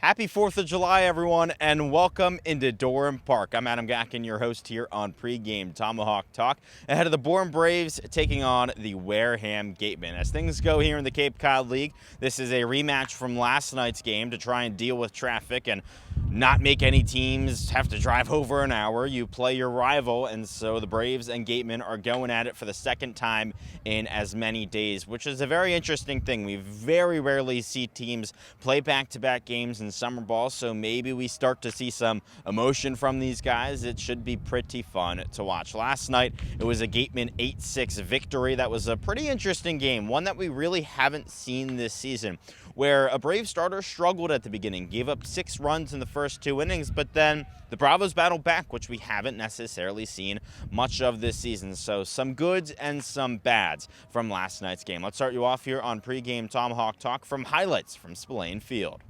Happy 4th of July, everyone, and welcome into Wareham Park. I'm Adam Gackin, your host here on Pregame Tomahawk Talk, ahead of the Wareham Braves taking on the Wareham Gatemen. As things go here in the Cape Cod League, this is a rematch from last night's game to try and deal with traffic and not make any teams have to drive over an hour. You play your rival, and so the Braves and Gatemen are going at it for the second time in as many days, which is a very interesting thing. We very rarely see teams play back-to-back games in summer ball, so maybe we start to see some emotion from these guys. It should be pretty fun to watch. Last night, it was a Gateman 8-6 victory. That was a pretty interesting game, one that we really haven't seen this season, where a Brave starter struggled at the beginning, gave up 6 runs in the first 2 innings, but then the Bravos battled back, which we haven't necessarily seen much of this season. So some goods and some bads from last night's game. Let's start you off here on Pregame Tomahawk Talk from highlights from Spillane Field.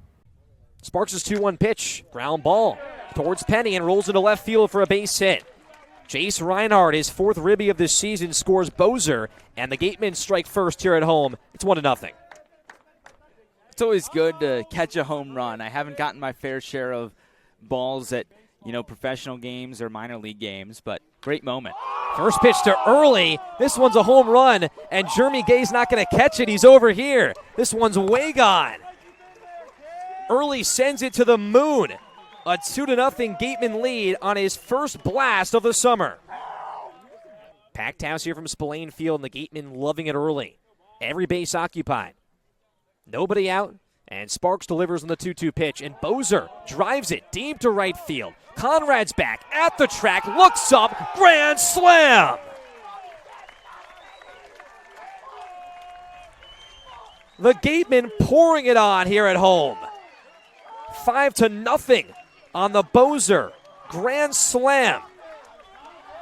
Sparks' 2-1 pitch, ground ball towards Penny and rolls into left field for a base hit. Jace Reinhardt, his 4th ribby of this season, scores Bozer, and the Gatemen strike first here at home. It's 1-0. It's always good to catch a home run. I haven't gotten my fair share of balls at, professional games or minor league games, but great moment. First pitch to Early. This one's a home run, and Jeremy Gay's not going to catch it. He's over here. This one's way gone. Early sends it to the moon. A 2-0 Gateman lead on his first blast of the summer. Packed house here from Spillane Field, and the Gatemen loving it early. Every base occupied. Nobody out, and Sparks delivers on the 2-2 pitch, and Bozer drives it deep to right field. Conrad's back at the track, looks up, grand slam! The Gatemen pouring it on here at home. 5-0 on the Bozer grand slam.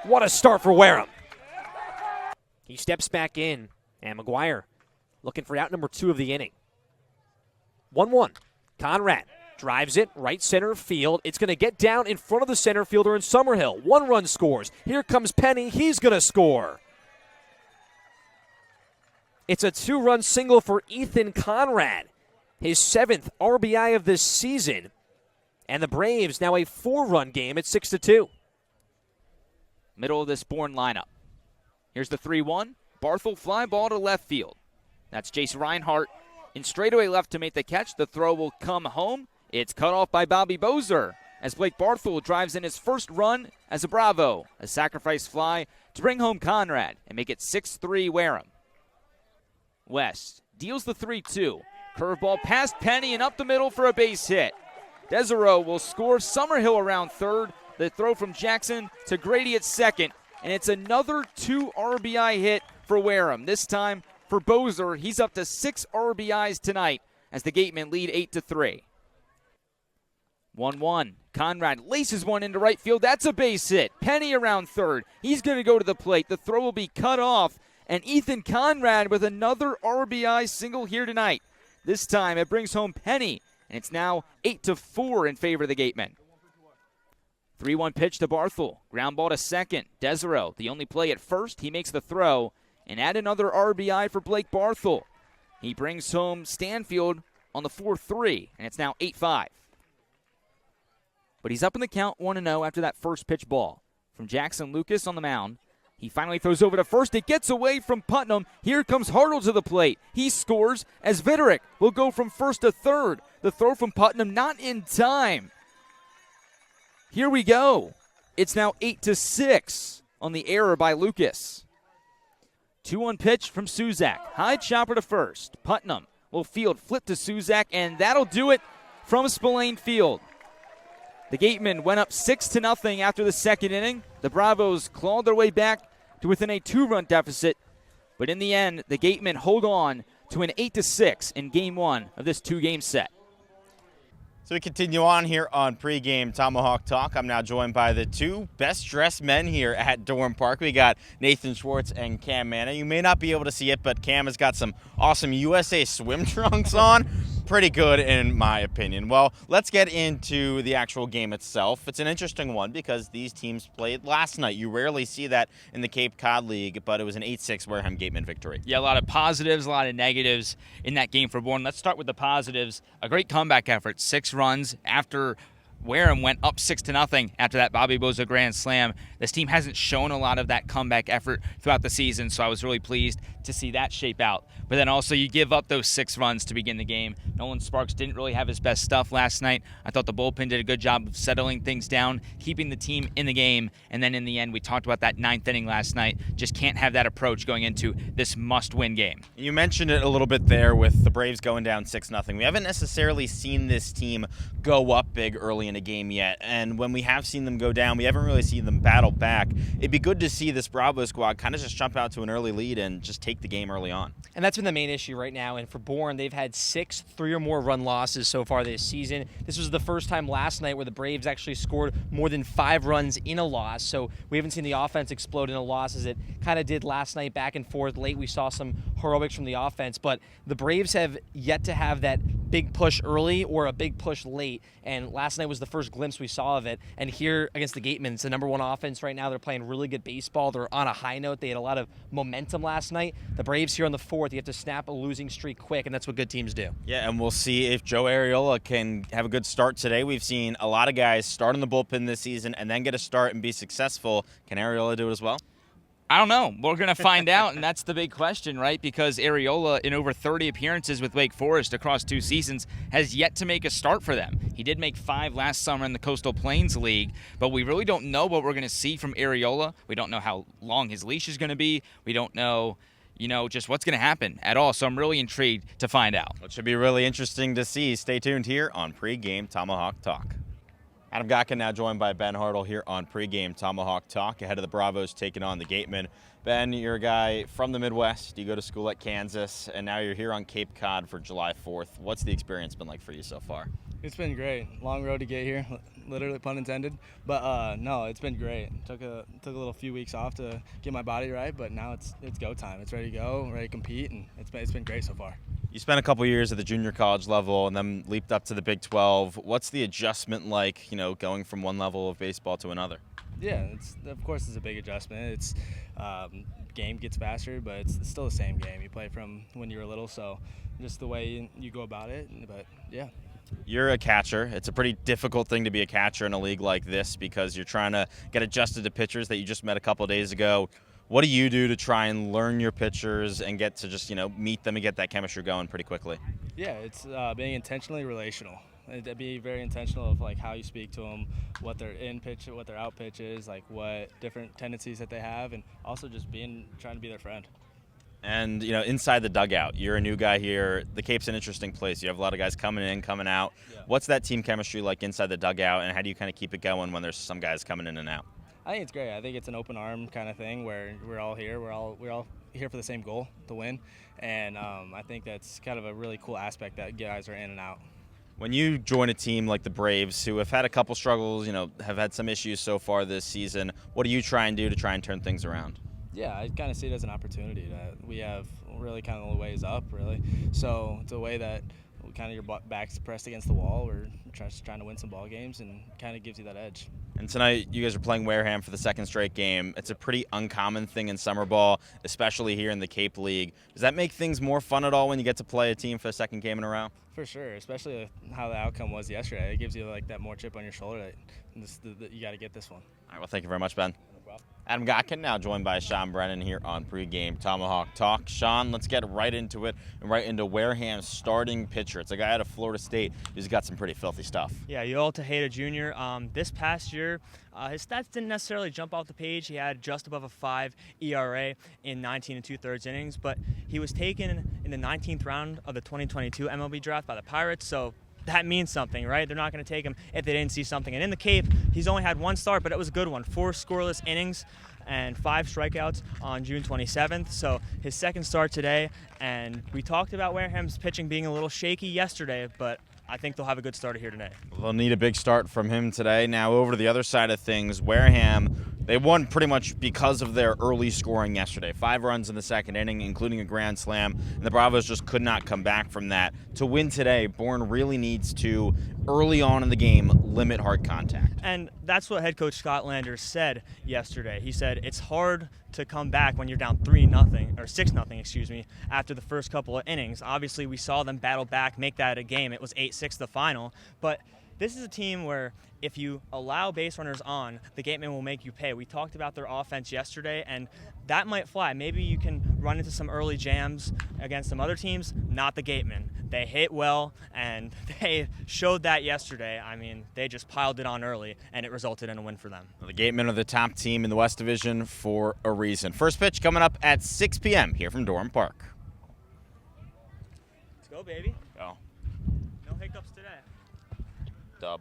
What a start for Wareham. He steps back in, and McGuire looking for out number 2 of the inning. 1-1. Conrad drives it right center field. It's going to get down in front of the center fielder in Summerhill. 1 run scores. Here comes Penny. He's going to score. It's a 2-run single for Ethan Conrad, his 7th RBI of this season. And the Braves now a 4-run game at 6-2. Middle of this Bourne lineup. Here's the 3-1. Barthel fly ball to left field. That's Jace Reinhardt in straightaway left to make the catch. The throw will come home. It's cut off by Bobby Bozer as Blake Barthel drives in his first run as a Bravo. A sacrifice fly to bring home Conrad and make it 6-3 Wareham. West deals the 3-2. Curveball past Penny and up the middle for a base hit. Desero will score. Summerhill around third. The throw from Jackson to Grady at second. And it's another 2 RBI hit for Wareham. This time for Bozer, he's up to 6 RBIs tonight as the Gatemen lead 8-3. 1-1. Conrad laces one into right field. That's a base hit. Penny around third. He's going to go to the plate. The throw will be cut off. And Ethan Conrad with another RBI single here tonight. This time it brings home Penny, and it's now 8-4 in favor of the Gatemen. 3-1 pitch to Barthel. Ground ball to second. Desero, the only play at first. He makes the throw and add another RBI for Blake Barthel. He brings home Stanfield on the 4-3, and it's now 8-5. But he's up in the count 1-0 after that first pitch ball from Jackson Lucas on the mound. He finally throws over to first. It gets away from Putnam. Here comes Hartl to the plate. He scores as Viderick will go from first to third. The throw from Putnam not in time. Here we go. It's now 8-6 on the error by Lucas. 2-1 pitch from Suzak. High chopper to first. Putnam will field, flip to Suzak, and that'll do it from Spillane Field. The Gatemen went up 6-0 after the second inning. The Bravos clawed their way back to within a 2-run deficit. But in the end, the Gatemen hold on to an 8-6 in Game 1 of this 2-game set. So we continue on here on Pregame Tomahawk Talk. I'm now joined by the 2 best-dressed men here at Wareham Park. We got Nathan Schwartz and Cam Manna. You may not be able to see it, but Cam has got some awesome USA swim trunks on. Pretty good in my opinion. Well, let's get into the actual game itself. It's an interesting one because these teams played last night. You rarely see that in the Cape Cod League, but it was an 8-6 Wareham Gateman victory. Yeah, a lot of positives, a lot of negatives in that game for Bourne. Let's start with the positives. A great comeback effort, 6 runs after Wareham went up 6-0 after that Bobby Boza grand slam. This team hasn't shown a lot of that comeback effort throughout the season, so I was really pleased to see that shape out. But then also you give up those 6 runs to begin the game. Nolan Sparks didn't really have his best stuff last night. I thought the bullpen did a good job of settling things down, keeping the team in the game, and then in the end we talked about that 9th inning last night. Just can't have that approach going into this must-win game. You mentioned it a little bit there with the Braves going down 6-0. We haven't necessarily seen this team go up big early in a game yet, and when we have seen them go down, we haven't really seen them battle back. It'd be good to see this Bravo squad kind of just jump out to an early lead and just take the game early on. And that's been the main issue right now. And for Bourne, they've had 6 3 or more run losses so far this season. This was the first time last night where the Braves actually scored more than 5 runs in a loss. So we haven't seen the offense explode in a loss as it kind of did last night, back and forth. Late we saw some heroics from the offense, but the Braves have yet to have that big push early or a big push late. And last night was the first glimpse we saw of it. And here against the Gatemans, the number 1 offense right now, they're playing really good baseball. They're on a high note. They had a lot of momentum last night. The Braves here on the 4th, you have to snap a losing streak quick, and that's what good teams do. Yeah, and we'll see if Joe Arriola can have a good start today. We've seen a lot of guys start in the bullpen this season and then get a start and be successful. Can Arriola do it as well? I don't know. We're going to find out, and that's the big question, right? Because Arriola, in over 30 appearances with Wake Forest across 2 seasons, has yet to make a start for them. He did make 5 last summer in the Coastal Plains League, but we really don't know what we're going to see from Arriola. We don't know how long his leash is going to be. We don't know, just what's going to happen at all. So I'm really intrigued to find out. It should be really interesting to see. Stay tuned here on Pregame Tomahawk Talk. Adam Gotkin now joined by Ben Hartl here on Pregame Tomahawk Talk ahead of the Bravos taking on the Gatemen. Ben, you're a guy from the Midwest. You go to school at Kansas, and now you're here on Cape Cod for July 4th. What's the experience been like for you so far? It's been great. Long road to get here, literally pun intended. But no, it's been great. Took a little few weeks off to get my body right, but now it's go time. It's ready to go, ready to compete, and it's been great so far. You spent a couple years at the junior college level and then leaped up to the Big 12. What's the adjustment like, going from one level of baseball to another? Yeah, of course it's a big adjustment. It's game gets faster, but it's still the same game you play from when you were little. So just the way you go about it. But yeah. You're a catcher. It's a pretty difficult thing to be a catcher in a league like this because you're trying to get adjusted to pitchers that you just met a couple of days ago. What do you do to try and learn your pitchers and get to just, meet them and get that chemistry going pretty quickly? Yeah, it's being intentionally relational. It'd be very intentional of how you speak to them, what their in pitch, what their out pitch is, what different tendencies that they have, and also just trying to be their friend. And, inside the dugout, you're a new guy here. The Cape's an interesting place. You have a lot of guys coming in, coming out. Yeah. What's that team chemistry like inside the dugout, and how do you kind of keep it going when there's some guys coming in and out? I think it's great. I think it's an open arm kind of thing where we're all here. We're all here for the same goal, to win. And I think that's kind of a really cool aspect that guys are in and out. When you join a team like the Braves, who have had a couple struggles, have had some issues so far this season, what do you try and do to try and turn things around? Yeah, I kind of see it as an opportunity that we have really kind of the ways up, really. So it's a way that kind of your back's pressed against the wall. We're trying to win some ball games and kind of gives you that edge. And tonight you guys are playing Wareham for the 2nd straight game. It's a pretty uncommon thing in summer ball, especially here in the Cape League. Does that make things more fun at all when you get to play a team for the 2nd game in a row? For sure, especially how the outcome was yesterday. It gives you that more chip on your shoulder that you got to get this one. All right, well, thank you very much, Ben. No problem. Adam Gotkin now joined by Sean Brennan here on Pregame Tomahawk Talk. Sean, let's get right into it and right into Wareham's starting pitcher. It's a guy out of Florida State who's got some pretty filthy stuff. Yeah, Yoel Tejeda Jr. This past year, his stats didn't necessarily jump off the page. He had just above a 5 ERA in 19 2/3 innings, but he was taken in the 19th round of the 2022 MLB draft by the Pirates, so that means something, right? They're not going to take him if they didn't see something. And in the Cape, he's only had 1 start, but it was a good one. 4 scoreless innings and 5 strikeouts on June 27th. So his 2nd start today. And we talked about Wareham's pitching being a little shaky yesterday, but I think they'll have a good start here today. They'll need a big start from him today. Now over to the other side of things, Wareham They won pretty much because of their early scoring yesterday. 5 runs in the second inning, including a grand slam, and the Bravos just could not come back from that. To win today, Bourne really needs to, early on in the game, limit hard contact. And that's what head coach Scott Landers said yesterday. He said it's hard to come back when you're down 3-0 or 6-0, excuse me, after the first couple of innings. Obviously, we saw them battle back, make that a game. It was 8-6 the final, but this is a team where if you allow base runners on, the Gatemen will make you pay. We talked about their offense yesterday, and that might fly. Maybe you can run into some early jams against some other teams, not the Gatemen. They hit well, and they showed that yesterday. I mean, they just piled it on early, and it resulted in a win for them. The Gatemen are the top team in the West Division for a reason. First pitch coming up at 6 p.m. here from Durham Park. Let's go, baby. Go. No hiccups today. Dub.